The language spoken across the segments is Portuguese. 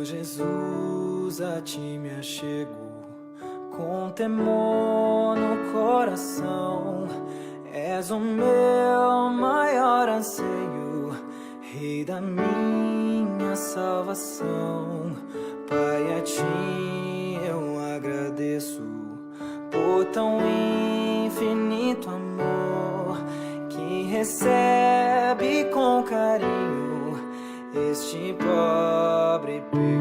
Jesus, a ti me achego, com temor no coração. És o meu maior anseio, Rei da minha salvação. Pai, a ti eu agradeço por tão infinito amor que recebe com carinho este pobre pecador.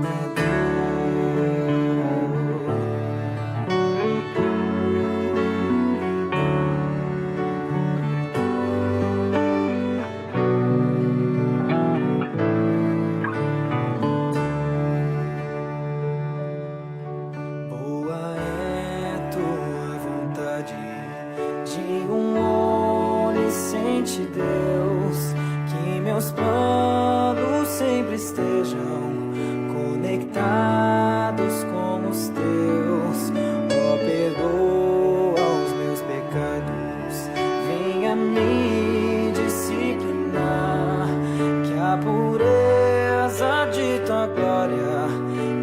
Boa é tua vontade de onisciente Deus, que meus planos sempre estejam conectados com os teus. Ó, perdoa os meus pecados, venha me disciplinar, que a pureza de tua glória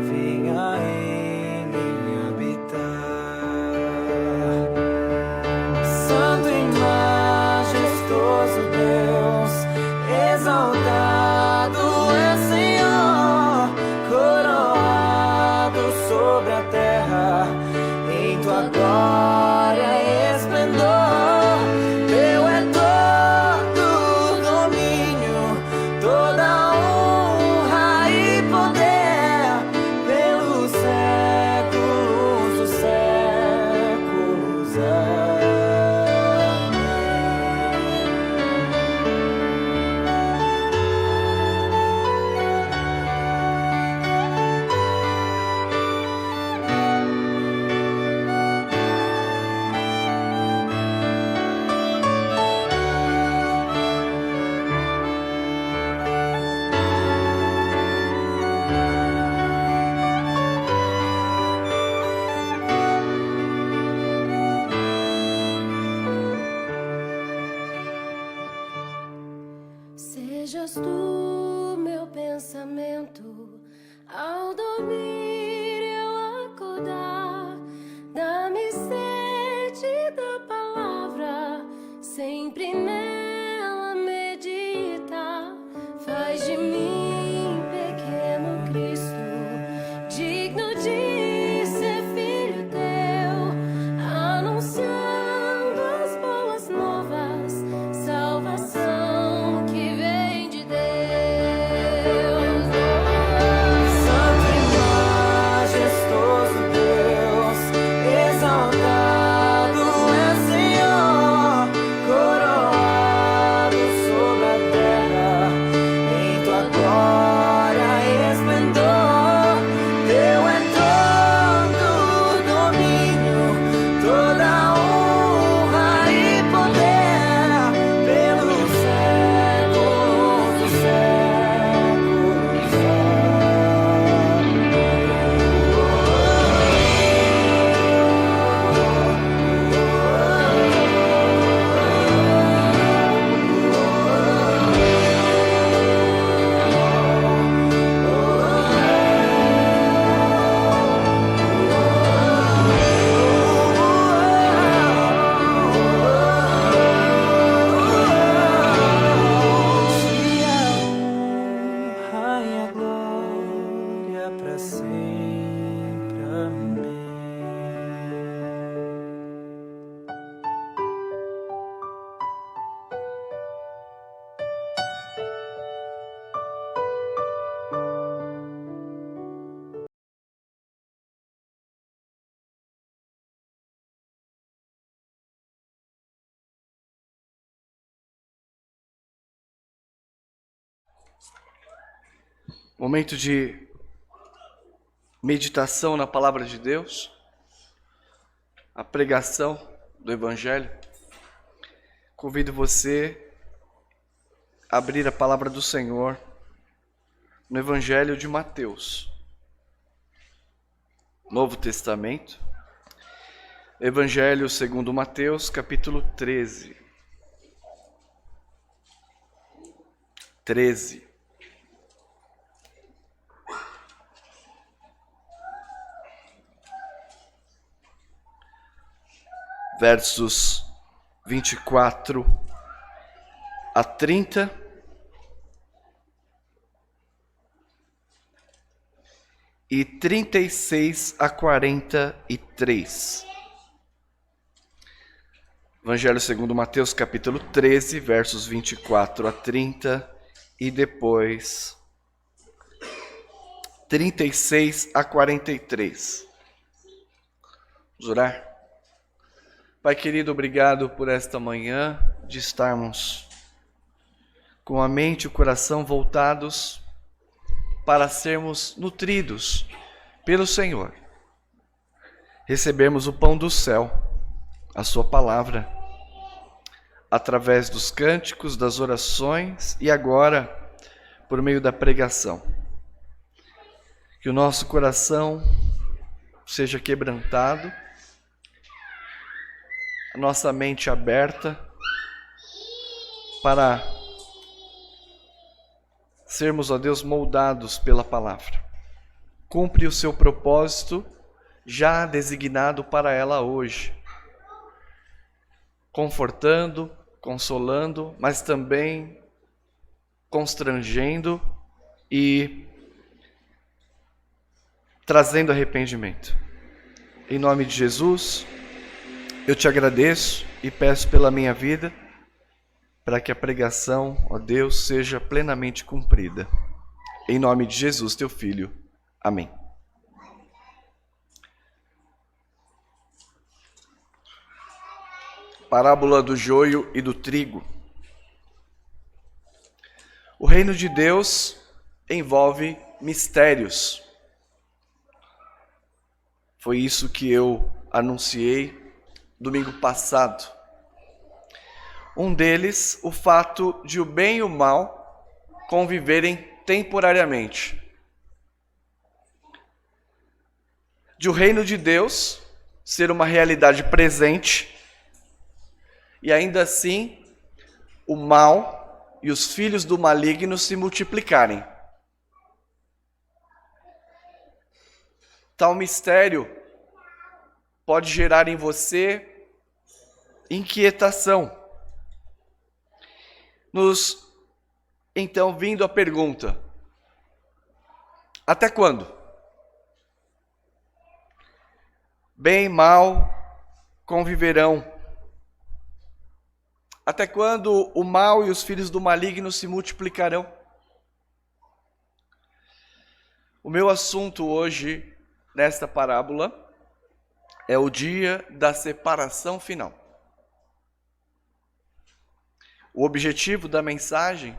venha em mim habitar. Santo e majestoso Deus, exaltado é Senhor, coroado sobre a terra, em tua glória e esplendor. Teu é todo domínio, toda honra e poder, pelos séculos dos séculos. Sejas tu meu pensamento, ao dormir eu acordar. Dá-me sede da palavra, sempre nela meditar. Faz de mim pequeno Cristo, digno de ser filho teu, anunciando as boas novas, salvação que vem de Deus. Santo e majestoso Deus, exaltado é Senhor, coroado sobre a terra, em tua glória e esplendor. Teu é todo domínio, toda honra e poder, pelos séculos dos séculos. A honra e a glória para sempre. Amém. Momento de meditação na palavra de Deus, a pregação do Evangelho. Convido você a abrir a palavra do Senhor no Evangelho de Mateus, Novo Testamento, Evangelho segundo Mateus, capítulo 13. 13. versos 24 a 30. E 36 a 43. Evangelho segundo Mateus, capítulo 13, versos 24 a 30 e depois 36 a 43. Vamos orar? Pai querido, obrigado por esta manhã de estarmos com a mente e o coração voltados para sermos nutridos pelo Senhor. Recebemos o pão do céu, a sua palavra, através dos cânticos, das orações e agora por meio da pregação. Que o nosso coração seja quebrantado, a nossa mente aberta para sermos, ó Deus, moldados pela palavra. Cumpre o seu propósito já designado para ela hoje, confortando, consolando, mas também constrangendo e trazendo arrependimento. Em nome de Jesus, eu te agradeço e peço pela minha vida, para que a pregação, ó Deus, seja plenamente cumprida. Em nome de Jesus, teu Filho. Amém. Parábola do joio e do trigo. O reino de Deus envolve mistérios. Foi isso que eu anunciei domingo passado. Um deles, o fato de o bem e o mal conviverem temporariamente. De o reino de Deus ser uma realidade presente e ainda assim o mal e os filhos do maligno se multiplicarem. Tal mistério pode gerar em você inquietação. Nos então vindo a pergunta: até quando? Bem e mal conviverão. Até quando o mal e os filhos do maligno se multiplicarão? O meu assunto hoje, nesta parábola, é o dia da separação final. O objetivo da mensagem: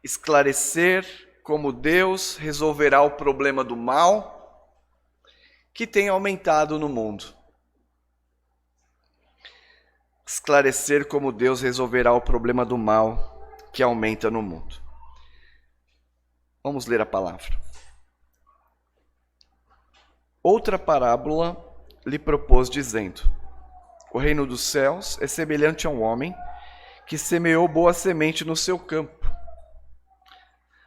esclarecer como Deus resolverá o problema do mal que tem aumentado no mundo. Esclarecer como Deus resolverá o problema do mal que aumenta no mundo. Vamos ler a palavra. Outra parábola lhe propôs dizendo: o reino dos céus é semelhante a um homem que semeou boa semente no seu campo.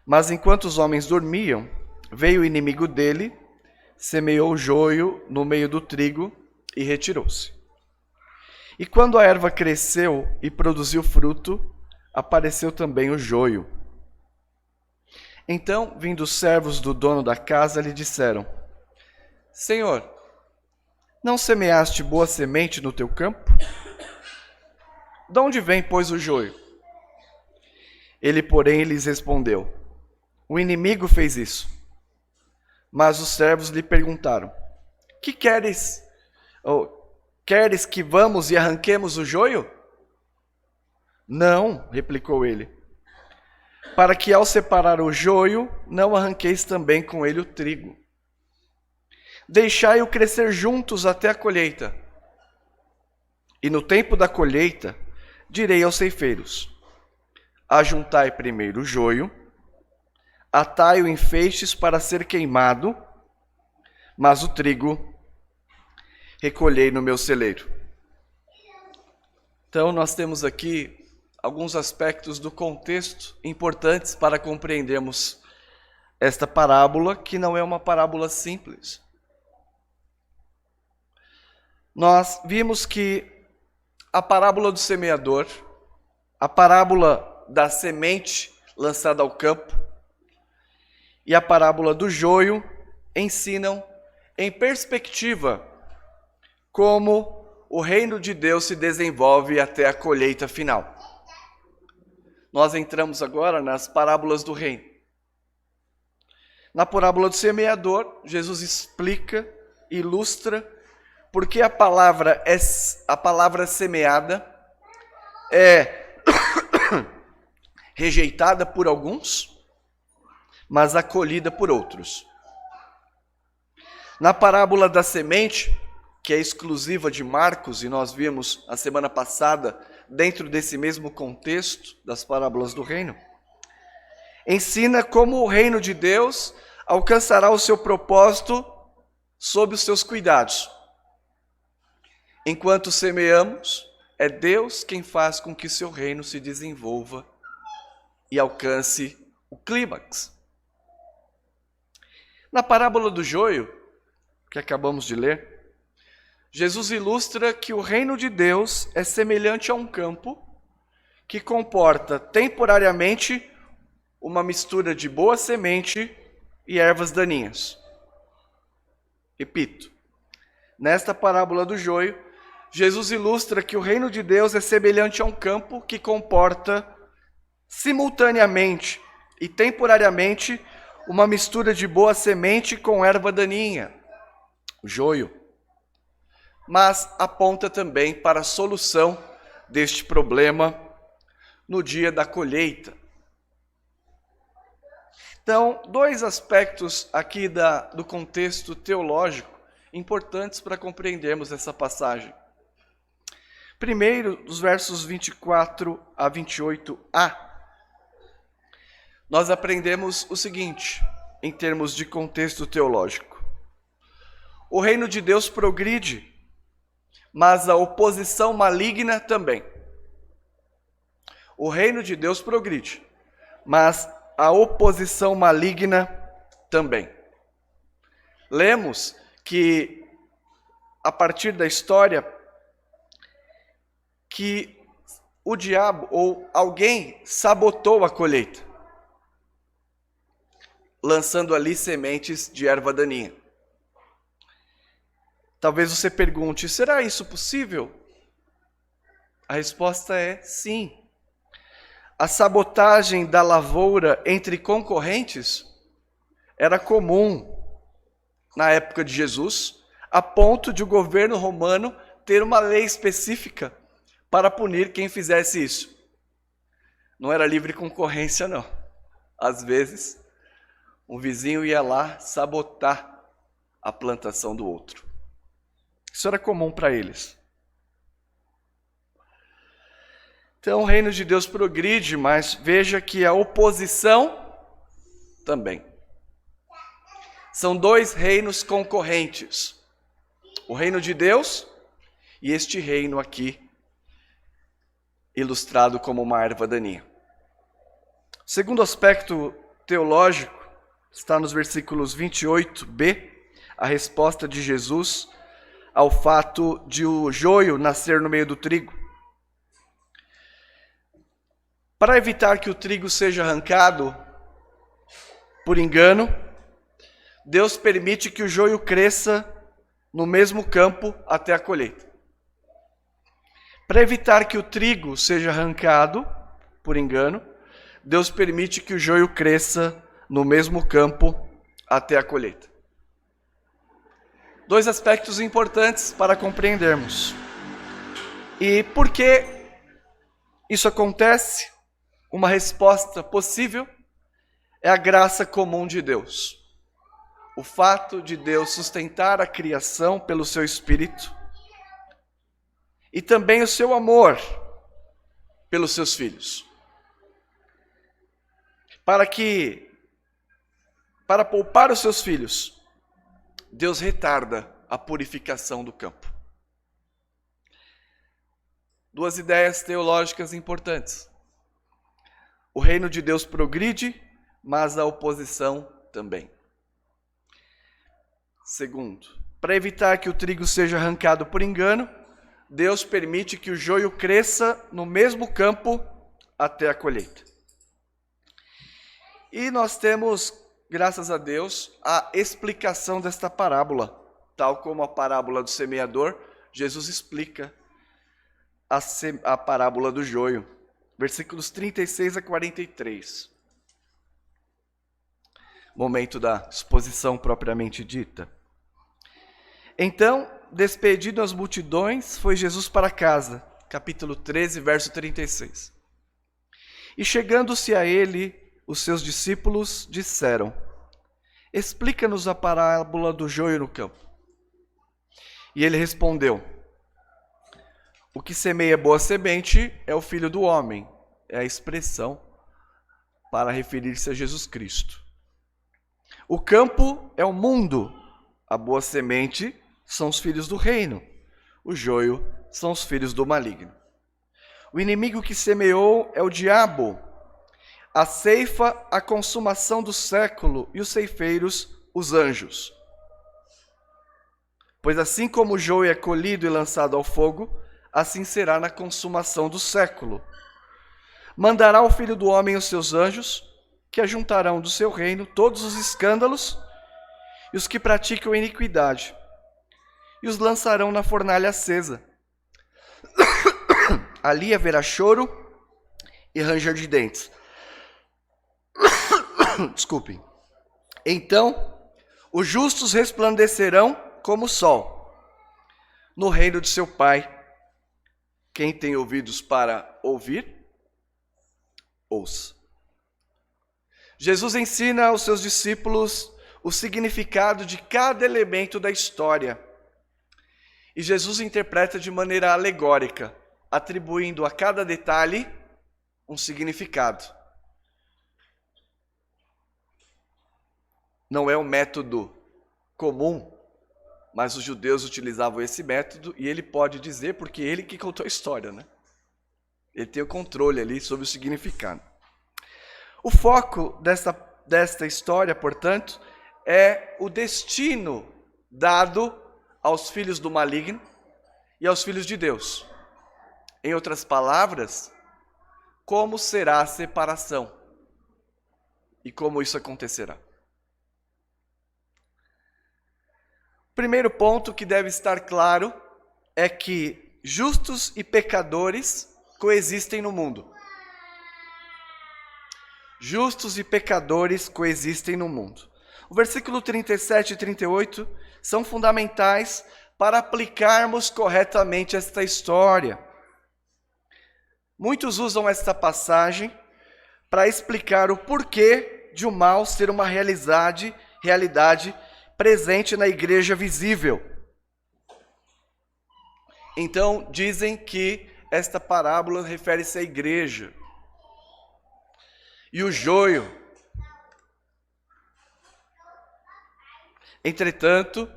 Mas enquanto os homens dormiam, veio o inimigo dele, semeou o joio no meio do trigo e retirou-se. E quando a erva cresceu e produziu fruto, apareceu também o joio. Então, vindo os servos do dono da casa, lhe disseram: Senhor, não semeaste boa semente no teu campo? De onde vem, pois, o joio? Ele, porém, lhes respondeu: o inimigo fez isso. Mas os servos lhe perguntaram: que queres? Queres que vamos e arranquemos o joio? Não, replicou ele, para que ao separar o joio, não arranqueis também com ele o trigo. Deixai-o crescer juntos até a colheita. E no tempo da colheita, direi aos ceifeiros: ajuntai primeiro o joio, atai-o em feixes para ser queimado, mas o trigo recolhei no meu celeiro. Então nós temos aqui alguns aspectos do contexto importantes para compreendermos esta parábola, que não é uma parábola simples. Nós vimos que a parábola do semeador, a parábola da semente lançada ao campo e a parábola do joio ensinam em perspectiva como o reino de Deus se desenvolve até a colheita final. Nós entramos agora nas parábolas do reino. Na parábola do semeador, Jesus explica, ilustra porque a palavra semeada é rejeitada por alguns, mas acolhida por outros. Na parábola da semente, que é exclusiva de Marcos, e nós vimos a semana passada, dentro desse mesmo contexto das parábolas do reino, ensina como o reino de Deus alcançará o seu propósito sob os seus cuidados. Enquanto semeamos, é Deus quem faz com que seu reino se desenvolva e alcance o clímax. Na parábola do joio, que acabamos de ler, Jesus ilustra que o reino de Deus é semelhante a um campo que comporta temporariamente uma mistura de boa semente e ervas daninhas. Repito, nesta parábola do joio, Jesus ilustra que o reino de Deus é semelhante a um campo que comporta simultaneamente e temporariamente uma mistura de boa semente com erva daninha, o joio, mas aponta também para a solução deste problema no dia da colheita. Então, dois aspectos aqui do contexto teológico importantes para compreendermos essa passagem. Primeiro, dos versos 24 a 28a, nós aprendemos o seguinte, em termos de contexto teológico. O reino de Deus progride, mas a oposição maligna também. O reino de Deus progride, mas a oposição maligna também. Lemos que, a partir da história, que o diabo ou alguém sabotou a colheita, lançando ali sementes de erva daninha. Talvez você pergunte, será isso possível? A resposta é sim. A sabotagem da lavoura entre concorrentes era comum na época de Jesus, a ponto de o governo romano ter uma lei específica para punir quem fizesse isso. Não era livre concorrência, não. Às vezes, um vizinho ia lá sabotar a plantação do outro. Isso era comum para eles. Então, o reino de Deus progride, mas veja que a oposição também. São dois reinos concorrentes. O reino de Deus e este reino aqui, ilustrado como uma erva daninha. O segundo aspecto teológico está nos versículos 28b, a resposta de Jesus ao fato de o joio nascer no meio do trigo. Para evitar que o trigo seja arrancado por engano, Deus permite que o joio cresça no mesmo campo até a colheita. Para evitar que o trigo seja arrancado por engano, Deus permite que o joio cresça no mesmo campo até a colheita. Dois aspectos importantes para compreendermos. E por que isso acontece? Uma resposta possível é a graça comum de Deus. O fato de Deus sustentar a criação pelo seu Espírito e também o seu amor pelos seus filhos. Para poupar os seus filhos, Deus retarda a purificação do campo. Duas ideias teológicas importantes. O reino de Deus progride, mas a oposição também. Segundo, para evitar que o trigo seja arrancado por engano, Deus permite que o joio cresça no mesmo campo até a colheita. E nós temos, graças a Deus, a explicação desta parábola. Tal como a parábola do semeador, Jesus explica a parábola do joio. Versículos 36 a 43. Momento da exposição propriamente dita. Então, despedido as multidões, foi Jesus para casa. Capítulo 13, verso 36. E chegando-se a ele, os seus discípulos disseram: explica-nos a parábola do joio no campo. E ele respondeu: o que semeia boa semente é o Filho do Homem. É a expressão para referir-se a Jesus Cristo. O campo é o mundo. A boa semente são os filhos do reino. O joio são os filhos do maligno. O inimigo que semeou é o diabo. A ceifa, a consumação do século, e os ceifeiros, os anjos. Pois assim como o joio é colhido e lançado ao fogo, assim será na consumação do século. Mandará o Filho do Homem os seus anjos, que ajuntarão do seu reino todos os escândalos e os que praticam iniquidade, e os lançarão na fornalha acesa. Ali haverá choro e ranger de dentes. Desculpem. Então, os justos resplandecerão como o sol no reino de seu Pai. Quem tem ouvidos para ouvir, ouça. Jesus ensina aos seus discípulos o significado de cada elemento da história. E Jesus interpreta de maneira alegórica, atribuindo a cada detalhe um significado. Não é um método comum, mas os judeus utilizavam esse método e ele pode dizer porque ele que contou a história, né? Ele tem o controle ali sobre o significado. O foco desta história, portanto, é o destino dado aos filhos do maligno e aos filhos de Deus. Em outras palavras, como será a separação e como isso acontecerá. O primeiro ponto que deve estar claro é que justos e pecadores coexistem no mundo. Justos e pecadores coexistem no mundo. O versículo 37 e 38 são fundamentais para aplicarmos corretamente esta história. Muitos usam esta passagem para explicar o porquê de o mal ser uma realidade presente na igreja visível. Então, dizem que esta parábola refere-se à igreja. E o joio. Entretanto,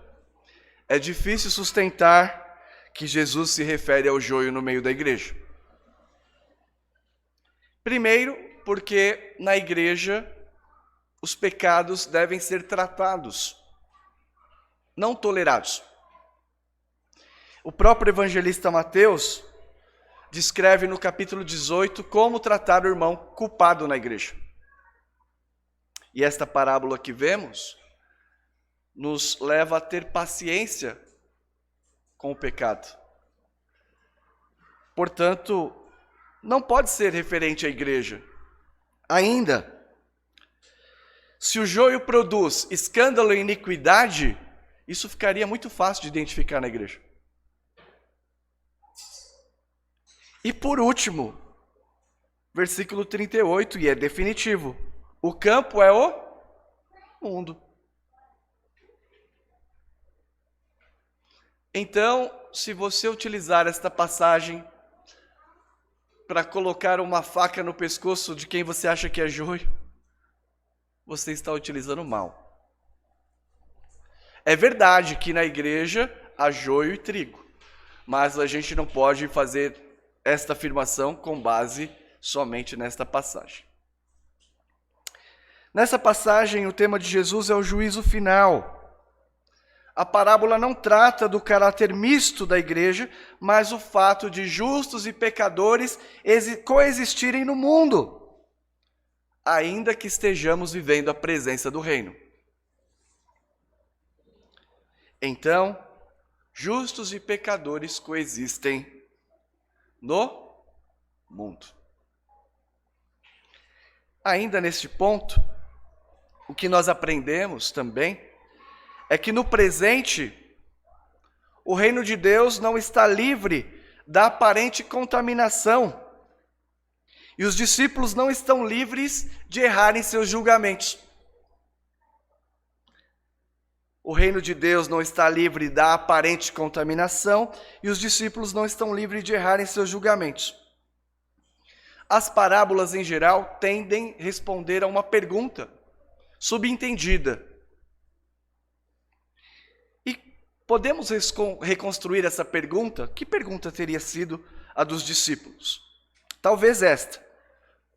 é difícil sustentar que Jesus se refere ao joio no meio da igreja. Primeiro, porque na igreja os pecados devem ser tratados, não tolerados. O próprio evangelista Mateus descreve no capítulo 18 como tratar o irmão culpado na igreja. E esta parábola que vemos nos leva a ter paciência com o pecado. Portanto, não pode ser referente à igreja. Ainda, se o joio produz escândalo e iniquidade, isso ficaria muito fácil de identificar na igreja. E por último, versículo 38, e é definitivo: o campo é o mundo. Então, se você utilizar esta passagem para colocar uma faca no pescoço de quem você acha que é joio, você está utilizando mal. É verdade que na igreja há joio e trigo, mas a gente não pode fazer esta afirmação com base somente nesta passagem. Nessa passagem, o tema de Jesus é o juízo final. a parábola não trata do caráter misto da igreja, mas o fato de justos e pecadores coexistirem no mundo, ainda que estejamos vivendo a presença do reino. Então, justos e pecadores coexistem no mundo. Ainda neste ponto, o que nós aprendemos também é que no presente, o reino de Deus não está livre da aparente contaminação. E os discípulos não estão livres de errar em seus julgamentos. O reino de Deus não está livre da aparente contaminação e os discípulos não estão livres de errar em seus julgamentos. As parábolas, em geral, tendem a responder a uma pergunta subentendida. E podemos reconstruir essa pergunta? Que pergunta teria sido a dos discípulos? Talvez esta.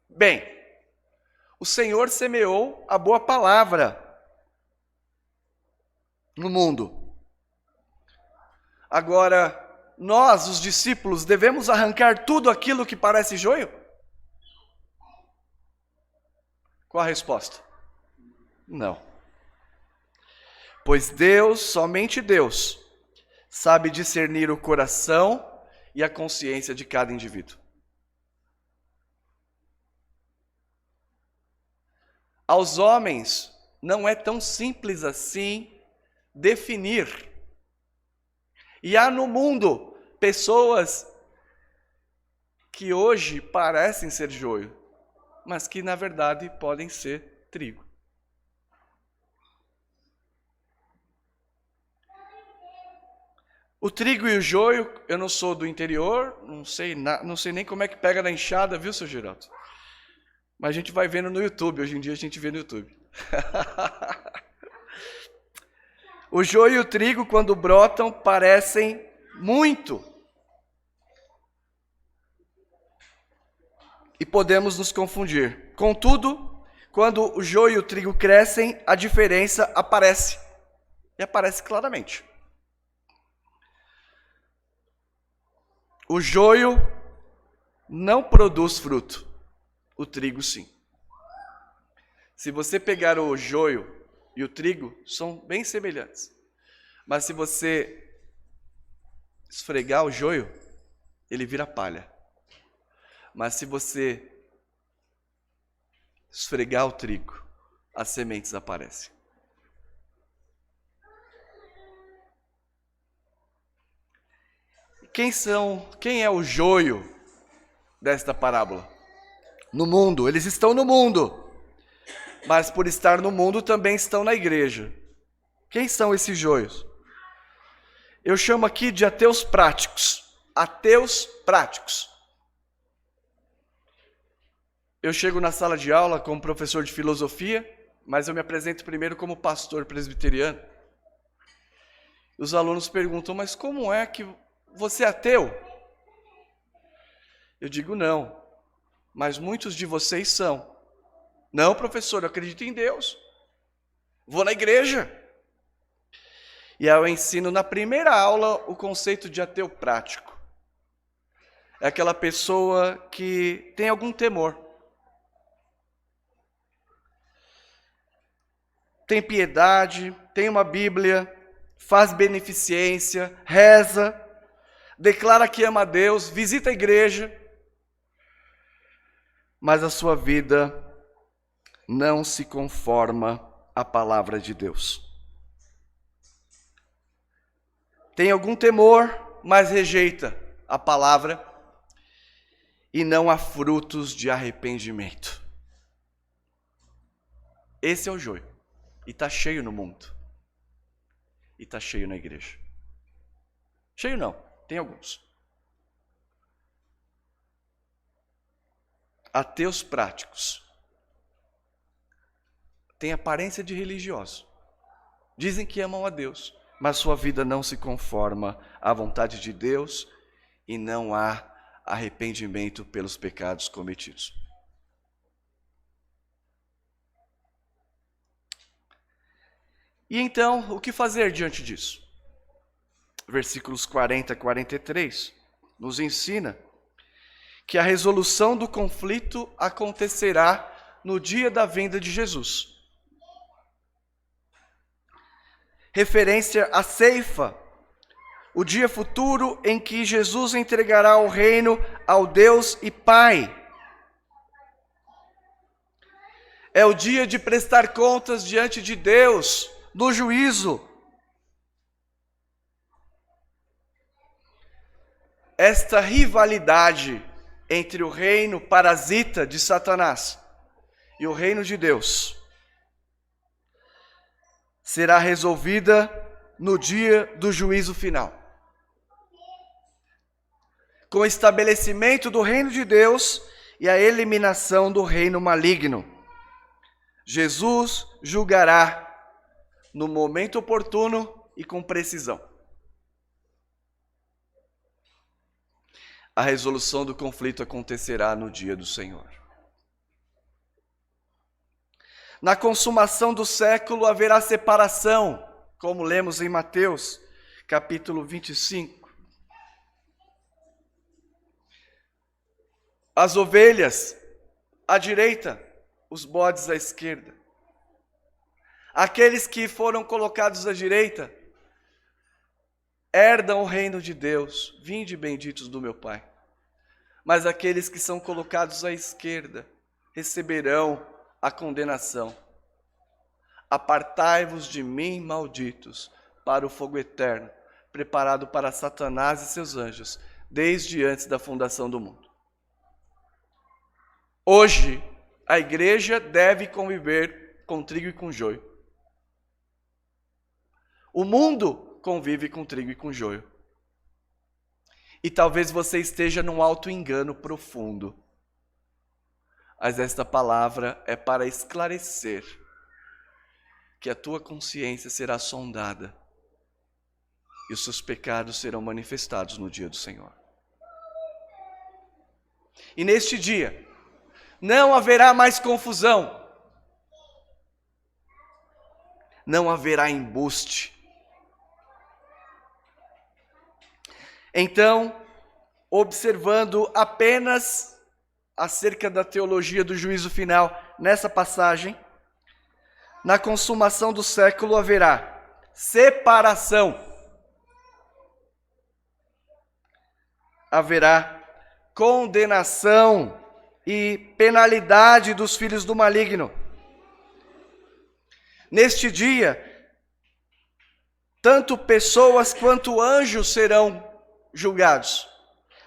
Bem, o Senhor semeou a boa palavra no mundo. Agora, nós, os discípulos, devemos arrancar tudo aquilo que parece joio? Qual a resposta? Não. Pois Deus, somente Deus, sabe discernir o coração e a consciência de cada indivíduo. Aos homens, não é tão simples assim definir. E há no mundo pessoas que hoje parecem ser joio, mas que na verdade podem ser trigo. O trigo e o joio, eu não sou do interior, não sei nem como é que pega na enxada, viu, seu Geraldo? Mas a gente vai vendo no YouTube, hoje em dia a gente vê no YouTube. O joio e o trigo, quando brotam, parecem muito. E podemos nos confundir. Contudo, quando o joio e o trigo crescem, a diferença aparece. E aparece claramente. O joio não produz fruto. O trigo sim. Se você pegar o joio e o trigo, são bem semelhantes. Mas se você esfregar o joio, ele vira palha. Mas se você esfregar o trigo, as sementes aparecem. Quem é o joio desta parábola? No mundo, eles estão no mundo. Mas por estar no mundo também estão na igreja. Quem são esses joios? Eu chamo aqui de ateus práticos. Ateus práticos. Eu chego na sala de aula como professor de filosofia, mas eu me apresento primeiro como pastor presbiteriano. Os alunos perguntam, mas como é que você é ateu? Eu digo não, mas muitos de vocês são. Não, professor, eu acredito em Deus. Vou na igreja. E aí eu ensino na primeira aula o conceito de ateu prático. É aquela pessoa que tem algum temor. Tem piedade, tem uma Bíblia, faz beneficência, reza, declara que ama a Deus, visita a igreja, mas a sua vida não se conforma à palavra de Deus. Tem algum temor, mas rejeita a palavra e não há frutos de arrependimento. Esse é o joio. E está cheio no mundo. E está cheio na igreja. Cheio não, tem alguns. Ateus práticos. Têm aparência de religioso. Dizem que amam a Deus, mas sua vida não se conforma à vontade de Deus e não há arrependimento pelos pecados cometidos. E então, o que fazer diante disso? Versículos 40 a 43 nos ensina que a resolução do conflito acontecerá no dia da vinda de Jesus. Referência à ceifa, o dia futuro em que Jesus entregará o reino ao Deus e Pai. É o dia de prestar contas diante de Deus, no juízo. Esta rivalidade entre o reino parasita de Satanás e o reino de Deus será resolvida no dia do juízo final. Com o estabelecimento do reino de Deus e a eliminação do reino maligno. Jesus julgará no momento oportuno e com precisão. A resolução do conflito acontecerá no dia do Senhor. Na consumação do século haverá separação, como lemos em Mateus, capítulo 25. As ovelhas à direita, os bodes à esquerda. Aqueles que foram colocados à direita herdam o reino de Deus. Vinde benditos do meu Pai. Mas aqueles que são colocados à esquerda receberão a condenação. Apartai-vos de mim, malditos, para o fogo eterno, preparado para Satanás e seus anjos, desde antes da fundação do mundo. Hoje, a igreja deve conviver com trigo e com joio. O mundo convive com trigo e com joio. E talvez você esteja num auto-engano profundo. Mas esta palavra é para esclarecer que a tua consciência será sondada e os seus pecados serão manifestados no dia do Senhor. E neste dia, não haverá mais confusão. Não haverá embuste. Então, observando apenas acerca da teologia do juízo final nessa passagem, na consumação do século haverá separação. Haverá condenação e penalidade dos filhos do maligno. Neste dia, tanto pessoas quanto anjos serão julgados.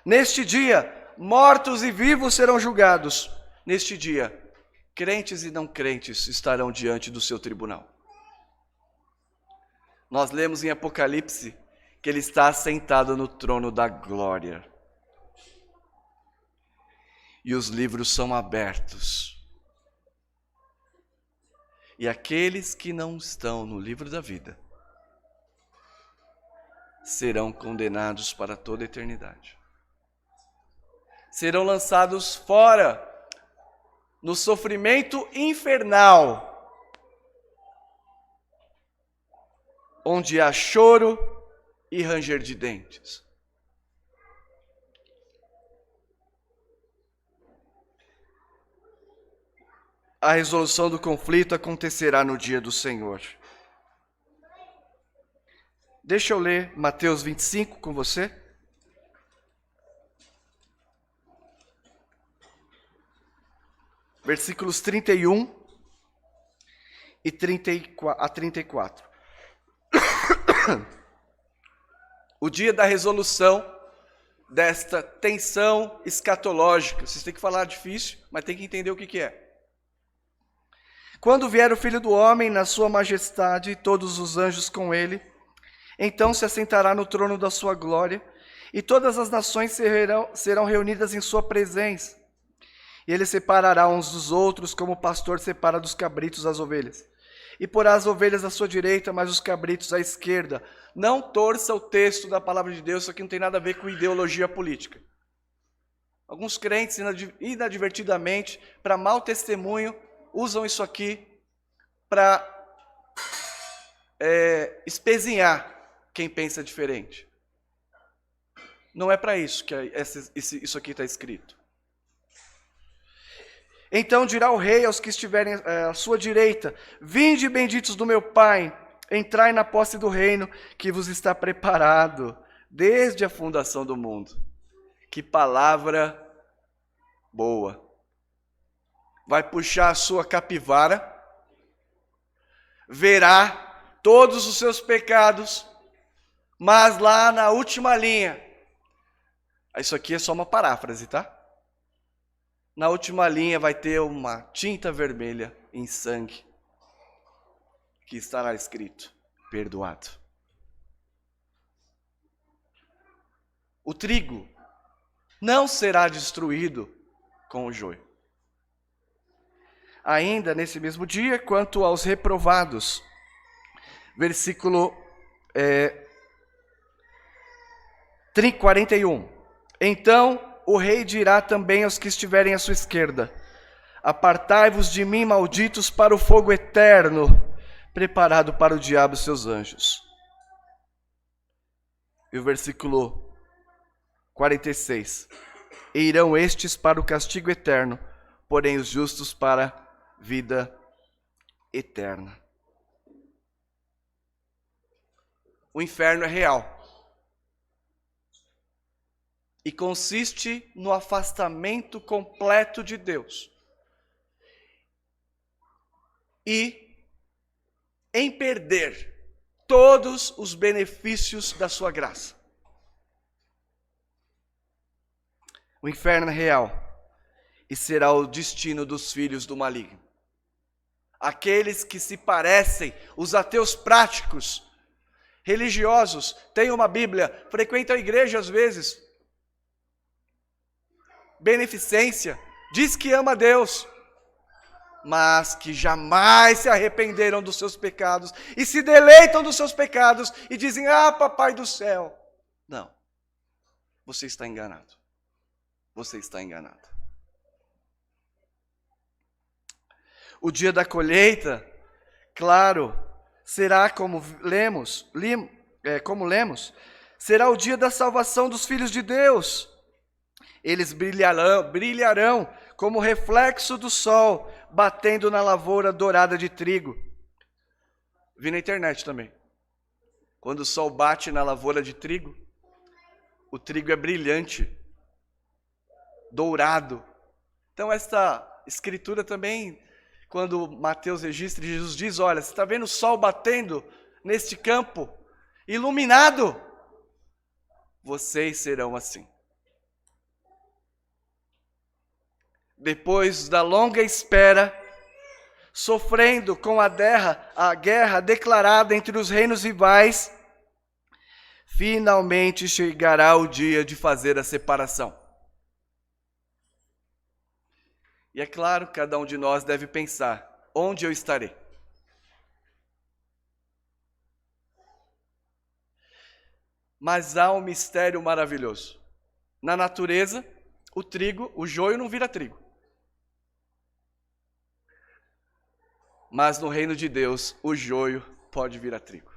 Neste dia, mortos e vivos serão julgados. Neste dia, crentes e não crentes estarão diante do seu tribunal. Nós lemos em Apocalipse que ele está assentado no trono da glória. E os livros são abertos. E aqueles que não estão no livro da vida serão condenados para toda a eternidade. Serão lançados fora no sofrimento infernal, onde há choro e ranger de dentes. A resolução do conflito acontecerá no dia do Senhor. Deixa eu ler Mateus 25 com você. Versículos 31 e 34. O dia da resolução desta tensão escatológica. Vocês têm que falar difícil, mas tem que entender o que é. Quando vier o Filho do Homem na sua majestade e todos os anjos com ele, então se assentará no trono da sua glória, e todas as nações serão reunidas em sua presença. E ele separará uns dos outros, como o pastor separa dos cabritos as ovelhas. E porá as ovelhas à sua direita, mas os cabritos à esquerda. Não torça o texto da palavra de Deus, isso aqui não tem nada a ver com ideologia política. Alguns crentes, inadvertidamente, para mau testemunho, usam isso aqui para espezinhar quem pensa diferente. Não é para isso que isso aqui está escrito. Então dirá o rei aos que estiverem à sua direita: vinde, benditos do meu Pai, entrai na posse do reino que vos está preparado desde a fundação do mundo. Que palavra boa. Vai puxar a sua capivara, verá todos os seus pecados, mas lá na última linha, isso aqui é só uma paráfrase, tá? Na última linha vai ter uma tinta vermelha em sangue, que estará escrito: perdoado. O trigo não será destruído com o joio. Ainda nesse mesmo dia, quanto aos reprovados, versículo 41. Então o rei dirá também aos que estiverem à sua esquerda: apartai-vos de mim, malditos, para o fogo eterno, preparado para o diabo e seus anjos. E o versículo 46. E irão estes para o castigo eterno, porém os justos para a vida eterna. O inferno é real. E consiste no afastamento completo de Deus. E em perder todos os benefícios da sua graça. O inferno é real e será o destino dos filhos do maligno. Aqueles que se parecem, os ateus práticos, religiosos, têm uma Bíblia, frequentam a igreja às vezes, beneficência, diz que ama a Deus, mas que jamais se arrependeram dos seus pecados e se deleitam dos seus pecados e dizem: ah, papai do céu. Não, você está enganado. Você está enganado. O dia da colheita, claro, será como lemos, será o dia da salvação dos filhos de Deus. Eles brilharão como reflexo do sol, batendo na lavoura dourada de trigo. Vi na internet também. Quando o sol bate na lavoura de trigo, o trigo é brilhante, dourado. Então essa escritura também, quando Mateus registra, Jesus diz: olha, você está vendo o sol batendo neste campo, iluminado? Vocês serão assim. Depois da longa espera, sofrendo com a guerra declarada entre os reinos rivais, finalmente chegará o dia de fazer a separação. E é claro, cada um de nós deve pensar: onde eu estarei? Mas há um mistério maravilhoso. Na natureza, o joio não vira trigo. Mas no reino de Deus, o joio pode virar trigo.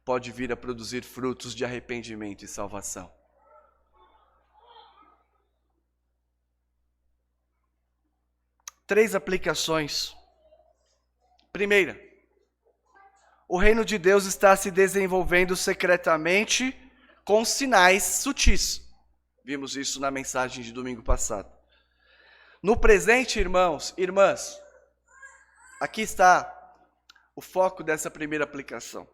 Pode vir a produzir frutos de arrependimento e salvação. Três aplicações. Primeira, o reino de Deus está se desenvolvendo secretamente com sinais sutis. Vimos isso na mensagem de domingo passado. No presente, irmãos, irmãs, aqui está o foco dessa primeira aplicação.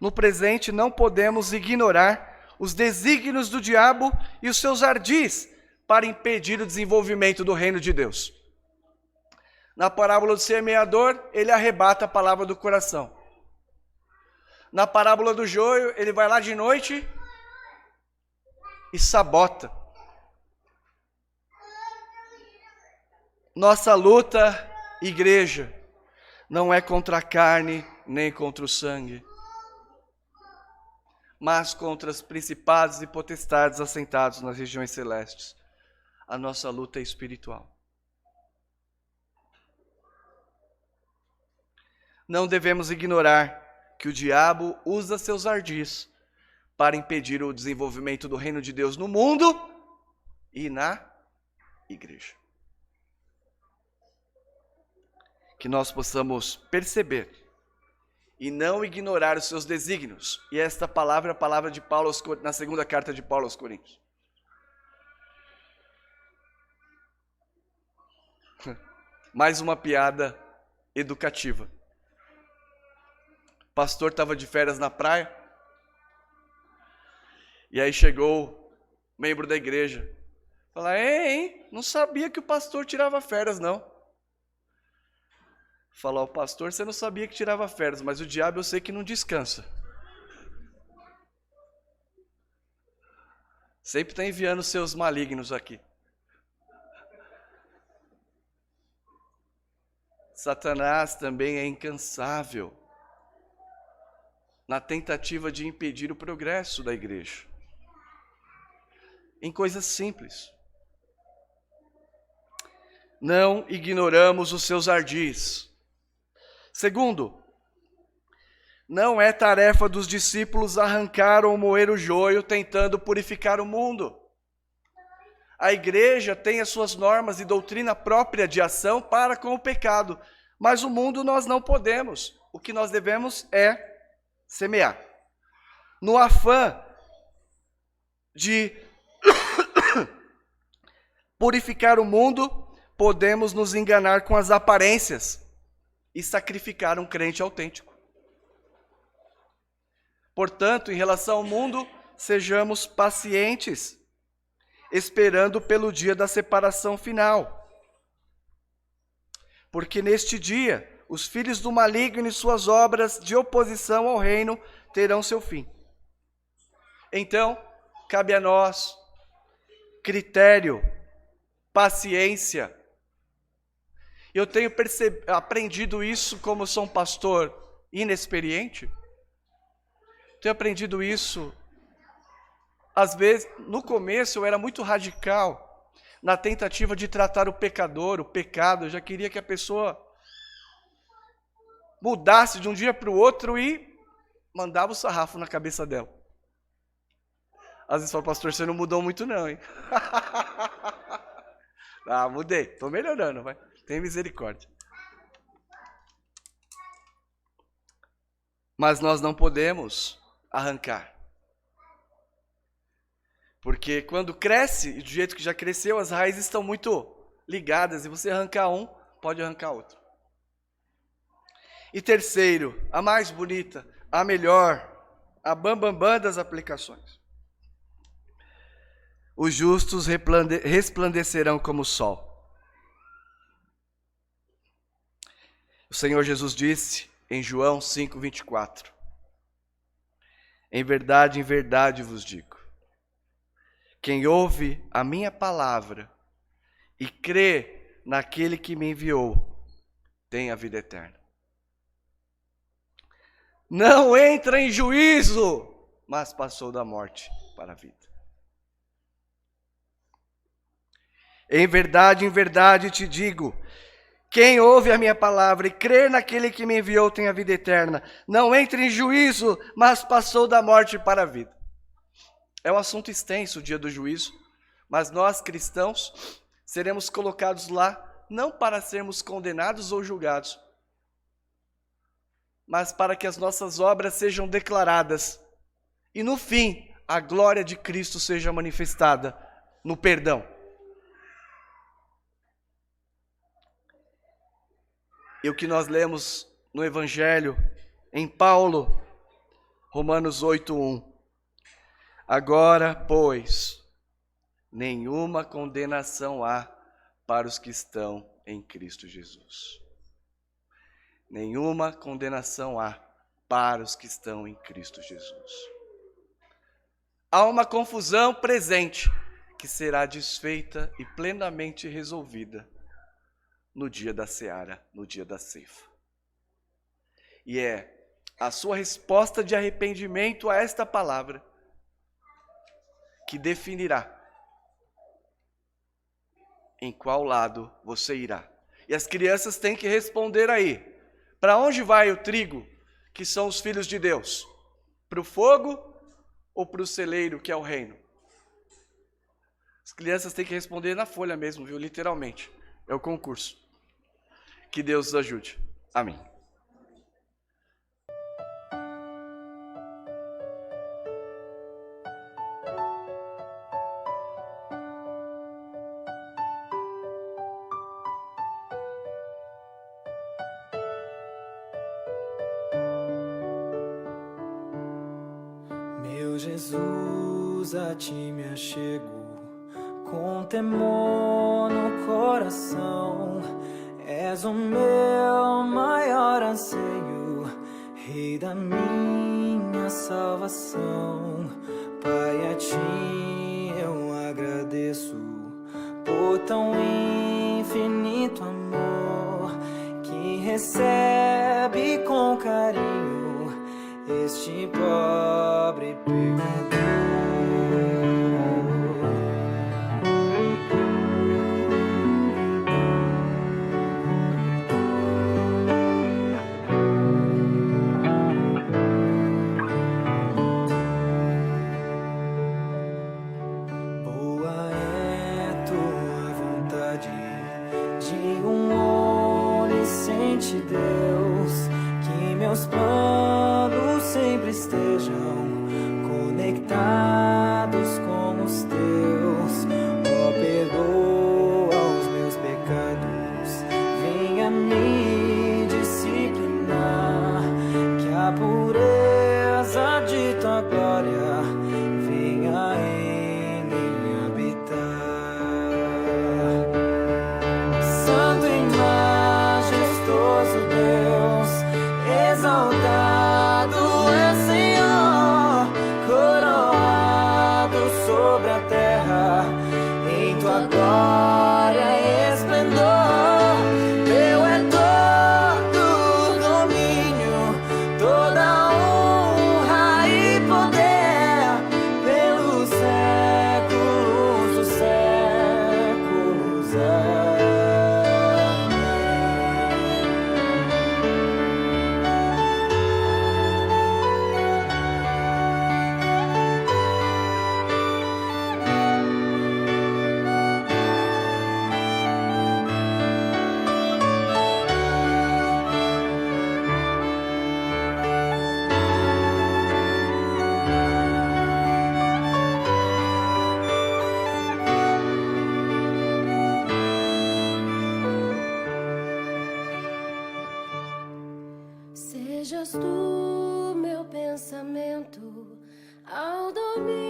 No presente, não podemos ignorar os desígnios do diabo e os seus ardis para impedir o desenvolvimento do reino de Deus. Na parábola do semeador, ele arrebata a palavra do coração. Na parábola do joio, ele vai lá de noite e sabota. Nossa luta, igreja, não é contra a carne nem contra o sangue, mas contra os principados e potestades assentados nas regiões celestes. A nossa luta é espiritual. Não devemos ignorar que o diabo usa seus ardis para impedir o desenvolvimento do reino de Deus no mundo e na igreja. Que nós possamos perceber e não ignorar os seus desígnios. E esta palavra é a palavra de Paulo na segunda carta de Paulo aos Coríntios. Mais uma piada educativa. O pastor estava de férias na praia. E aí chegou um membro da igreja. Falou, hein? Não sabia que o pastor tirava férias, não. Falou, o pastor, você não sabia que tirava férias, mas o diabo eu sei que não descansa. Sempre está enviando seus malignos aqui. Satanás também é incansável na tentativa de impedir o progresso da igreja. Em coisas simples. Não ignoramos os seus ardis. Segundo, não é tarefa dos discípulos arrancar ou moer o joio tentando purificar o mundo. A igreja tem as suas normas e doutrina própria de ação para com o pecado, mas o mundo nós não podemos. O que nós devemos é semear. No afã de purificar o mundo, podemos nos enganar com as aparências e sacrificar um crente autêntico. Portanto, em relação ao mundo, sejamos pacientes, esperando pelo dia da separação final. Porque neste dia, os filhos do maligno e suas obras de oposição ao reino terão seu fim. Então, cabe a nós critério, paciência. Eu tenho aprendido isso como sou um pastor inexperiente. Tenho aprendido isso. Às vezes, no começo eu era muito radical na tentativa de tratar o pecador, o pecado. Eu já queria que a pessoa mudasse de um dia para o outro e mandava o sarrafo na cabeça dela. Às vezes fala, pastor, você não mudou muito não, hein? Ah, mudei, estou melhorando, vai. Tem misericórdia. Mas nós não podemos arrancar. Porque quando cresce, e do jeito que já cresceu, as raízes estão muito ligadas. E você arrancar um, pode arrancar outro. E terceiro, a mais bonita, a melhor, a bambambam das aplicações. Os justos resplandecerão como o sol. O Senhor Jesus disse em João 5:24: em verdade vos digo, quem ouve a minha palavra e crê naquele que me enviou, tem a vida eterna. Não entra em juízo, mas passou da morte para a vida. Em verdade te digo, quem ouve a minha palavra e crê naquele que me enviou tem a vida eterna. Não entra em juízo, mas passou da morte para a vida. É um assunto extenso o dia do juízo, mas nós cristãos seremos colocados lá não para sermos condenados ou julgados, mas para que as nossas obras sejam declaradas e no fim a glória de Cristo seja manifestada no perdão. E o que nós lemos no Evangelho, em Paulo, Romanos 8:1. Agora, pois, nenhuma condenação há para os que estão em Cristo Jesus. Nenhuma condenação há para os que estão em Cristo Jesus. Há uma confusão presente que será desfeita e plenamente resolvida no dia da seara, no dia da ceifa. E é a sua resposta de arrependimento a esta palavra que definirá em qual lado você irá. E as crianças têm que responder aí, Para onde vai o trigo, que são os filhos de Deus? Para o fogo ou para o celeiro, que é o reino? As crianças têm que responder na folha mesmo, viu? Literalmente. É o concurso. Que Deus nos ajude. Amém. Meu Jesus, a ti me achego, com temor no coração. És o meu maior anseio, Rei da minha salvação. Pai, a ti eu agradeço por tão infinito amor que recebe com carinho este pobre pecador. Boa é tua vontade de onisciente Deus, que meus planos sempre estejam conectados com os teus. Ó, perdoa os meus pecados, venha me disciplinar, que a pureza de tua glória venha em mim habitar. Santo e majestoso Deus, exaltado é Senhor, coroado sobre a terra, em tua glória e esplendor. Teu é todo o domínio, toda honra e poder, pelos séculos dos séculos. Amém. Sejas tu meu pensamento ao dormir.